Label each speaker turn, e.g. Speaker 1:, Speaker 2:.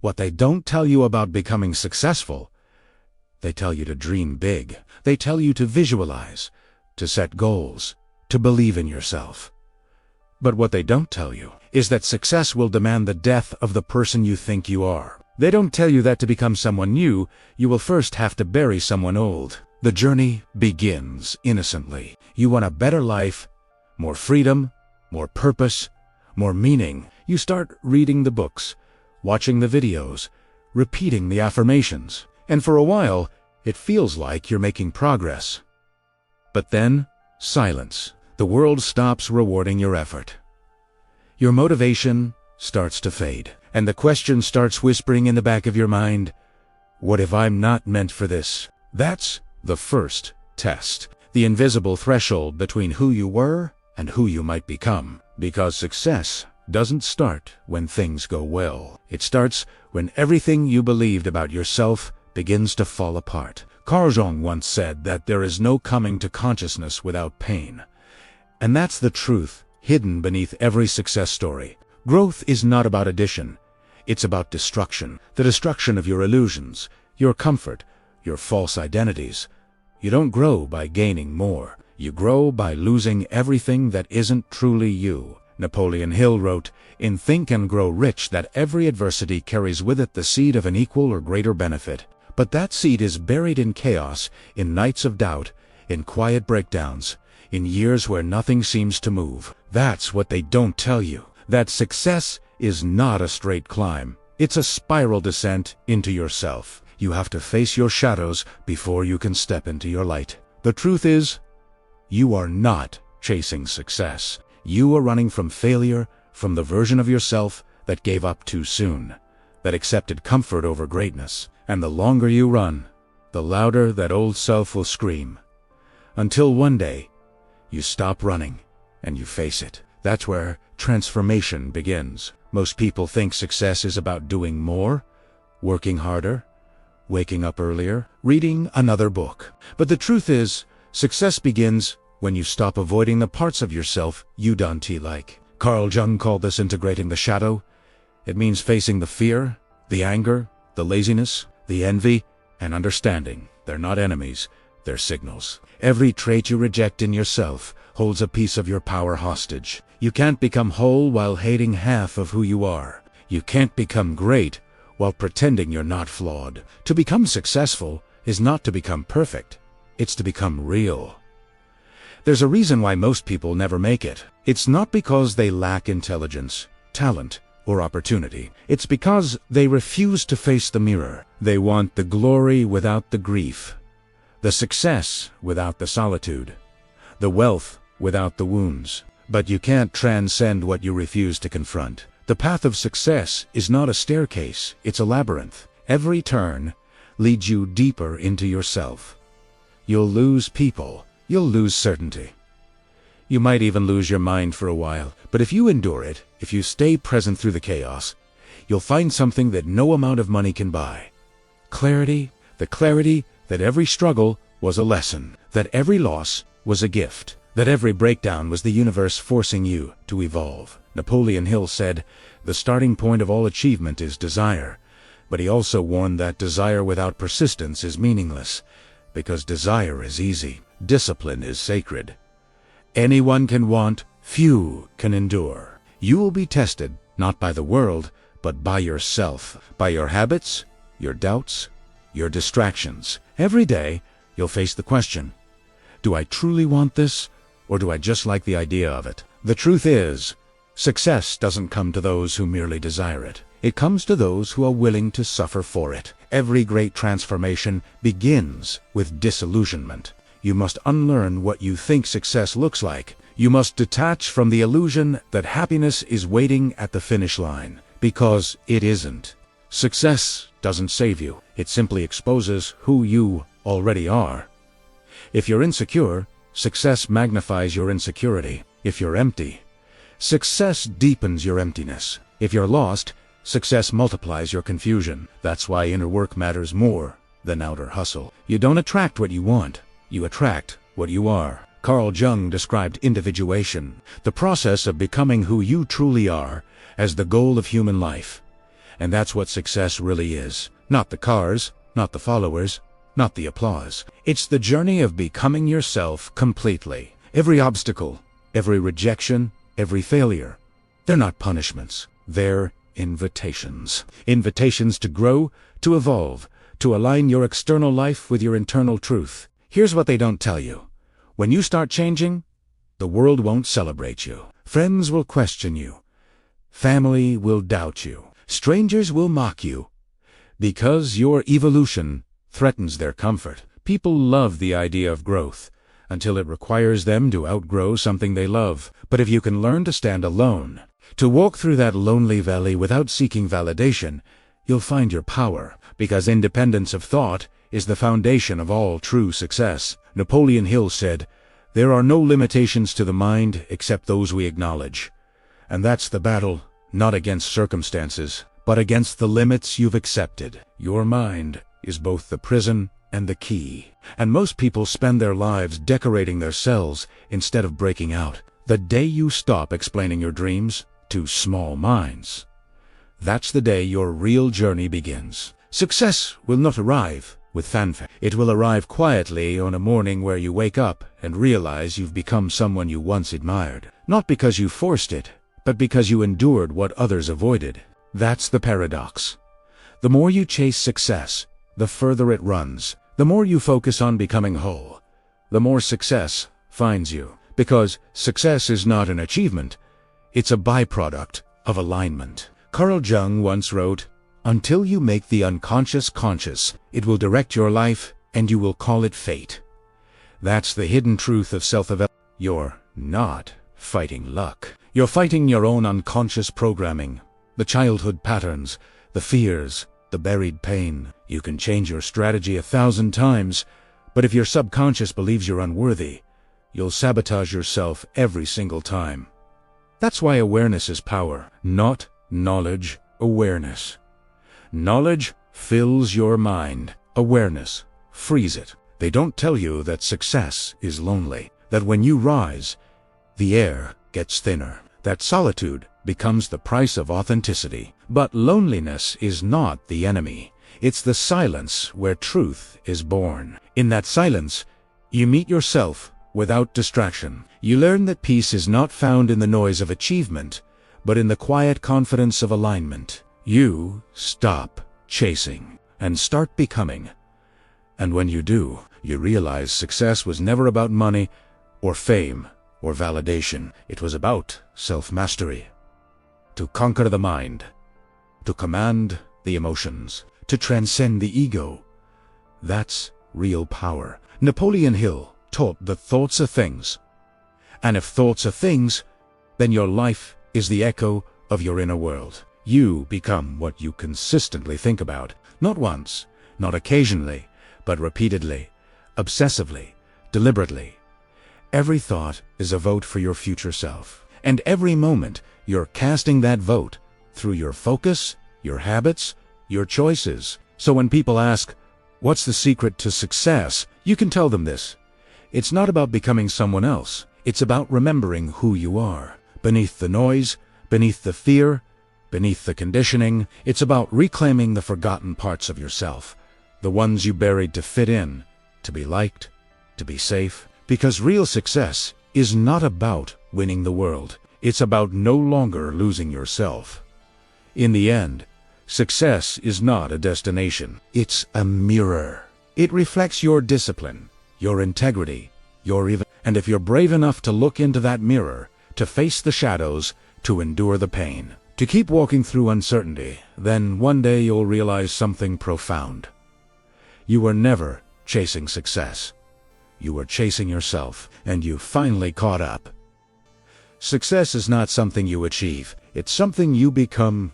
Speaker 1: What they don't tell you about becoming successful, they tell you to dream big. They tell you to visualize, to set goals, to believe in yourself. But what they don't tell you is that success will demand the death of the person you think you are. They don't tell you that to become someone new, you will first have to bury someone old. The journey begins innocently. You want a better life, more freedom, more purpose, more meaning. You start reading the books, watching the videos, repeating the affirmations. And for a while, it feels like you're making progress. But then, silence. The world stops rewarding your effort. Your motivation starts to fade, and the question starts whispering in the back of your mind, what if I'm not meant for this? That's the first test, the invisible threshold between who you were and who you might become. Because success doesn't start when things go well. It starts when everything you believed about yourself begins to fall apart. Jung once said that there is no coming to consciousness without pain. And that's the truth hidden beneath every success story. Growth is not about addition. It's about destruction. The destruction of your illusions, your comfort, your false identities. You don't grow by gaining more. You grow by losing everything that isn't truly you. Napoleon Hill wrote, "In Think and Grow Rich, that every adversity carries with it the seed of an equal or greater benefit. But that seed is buried in chaos, in nights of doubt, in quiet breakdowns, in years where nothing seems to move." That's what they don't tell you. That success is not a straight climb. It's a spiral descent into yourself. You have to face your shadows before you can step into your light. The truth is, you are not chasing success. You are running from failure, from the version of yourself that gave up too soon, that accepted comfort over greatness. And the longer you run, the louder that old self will scream. Until one day, you stop running and you face it. That's where transformation begins. Most people think success is about doing more, working harder, waking up earlier, reading another book. But the truth is, success begins when you stop avoiding the parts of yourself you don't like. Jung called this integrating the shadow. It means facing the fear, the anger, the laziness, the envy, and understanding. They're not enemies, they're signals. Every trait you reject in yourself holds a piece of your power hostage. You can't become whole while hating half of who you are. You can't become great while pretending you're not flawed. To become successful is not to become perfect, it's to become real. There's a reason why most people never make it. It's not because they lack intelligence, talent, or opportunity. It's because they refuse to face the mirror. They want the glory without the grief, the success without the solitude, the wealth without the wounds. But you can't transcend what you refuse to confront. The path of success is not a staircase, it's a labyrinth. Every turn leads you deeper into yourself. You'll lose people, you'll lose certainty. You might even lose your mind for a while, but if you endure it, if you stay present through the chaos, you'll find something that no amount of money can buy. Clarity, the clarity that every struggle was a lesson, that every loss was a gift, that every breakdown was the universe forcing you to evolve. Napoleon Hill said, "The starting point of all achievement is desire," but he also warned that desire without persistence is meaningless, because desire is easy, discipline is sacred. Anyone can want, few can endure. You will be tested, not by the world, but by yourself, by your habits, your doubts, your distractions. Every day, you'll face the question, do I truly want this, or do I just like the idea of it? The truth is, success doesn't come to those who merely desire it. It comes to those who are willing to suffer for it. Every great transformation begins with disillusionment. You must unlearn what you think success looks like. You must detach from the illusion that happiness is waiting at the finish line, because it isn't. Success doesn't save you. It simply exposes who you already are. If you're insecure, success magnifies your insecurity. If you're empty, success deepens your emptiness. If you're lost, success multiplies your confusion. That's why inner work matters more than outer hustle. You don't attract what you want. You attract what you are. Jung described individuation, the process of becoming who you truly are, as the goal of human life. And that's what success really is. Not the cars, not the followers, not the applause. It's the journey of becoming yourself completely. Every obstacle, every rejection, every failure, they're not punishments. They're invitations. Invitations to grow, to evolve, to align your external life with your internal truth. Here's what they don't tell you. When you start changing, the world won't celebrate you. Friends will question you. Family will doubt you. Strangers will mock you. Because your evolution threatens their comfort. People love the idea of growth until it requires them to outgrow something they love. But if you can learn to stand alone, to walk through that lonely valley without seeking validation, you'll find your power, because independence of thought is the foundation of all true success. Napoleon Hill said, "There are no limitations to the mind except those we acknowledge." And that's the battle, not against circumstances, but against the limits you've accepted. Your mind is both the prison and the key. And most people spend their lives decorating their cells instead of breaking out. The day you stop explaining your dreams to small minds, that's the day your real journey begins. Success will not arrive with fanfare. It will arrive quietly on a morning where you wake up and realize you've become someone you once admired. Not because you forced it, but because you endured what others avoided. That's the paradox. The more you chase success, the further it runs. The more you focus on becoming whole, the more success finds you. Because success is not an achievement, it's a byproduct of alignment. Carl Jung once wrote, "Until you make the unconscious conscious, it will direct your life and you will call it fate." That's the hidden truth of self-evaluation. You're not fighting luck. You're fighting your own unconscious programming, the childhood patterns, the fears, the buried pain. You can change your strategy 1,000 times, but if your subconscious believes you're unworthy, you'll sabotage yourself every single time. That's why awareness is power, not knowledge, awareness. Knowledge fills your mind. Awareness frees it. They don't tell you that success is lonely, that when you rise, the air gets thinner, that solitude becomes the price of authenticity. But loneliness is not the enemy. It's the silence where truth is born. In that silence, you meet yourself without distraction. You learn that peace is not found in the noise of achievement, but in the quiet confidence of alignment. You stop chasing and start becoming. And when you do, you realize success was never about money or fame or validation. It was about self-mastery. To conquer the mind, to command the emotions, to transcend the ego. That's real power. Napoleon Hill taught that thoughts are things. And if thoughts are things, then your life is the echo of your inner world. You become what you consistently think about. Not once, not occasionally, but repeatedly, obsessively, deliberately. Every thought is a vote for your future self. And every moment, you're casting that vote through your focus, your habits, your choices. So when people ask, "What's the secret to success?" you can tell them this. It's not about becoming someone else. It's about remembering who you are. Beneath the noise, beneath the fear, beneath the conditioning, it's about reclaiming the forgotten parts of yourself. The ones you buried to fit in, to be liked, to be safe. Because real success is not about winning the world. It's about no longer losing yourself. In the end, success is not a destination. It's a mirror. It reflects your discipline, your integrity, and if you're brave enough to look into that mirror, to face the shadows, to endure the pain, to keep walking through uncertainty, then one day you'll realize something profound. You were never chasing success. You were chasing yourself, and you finally caught up. Success is not something you achieve. It's something you become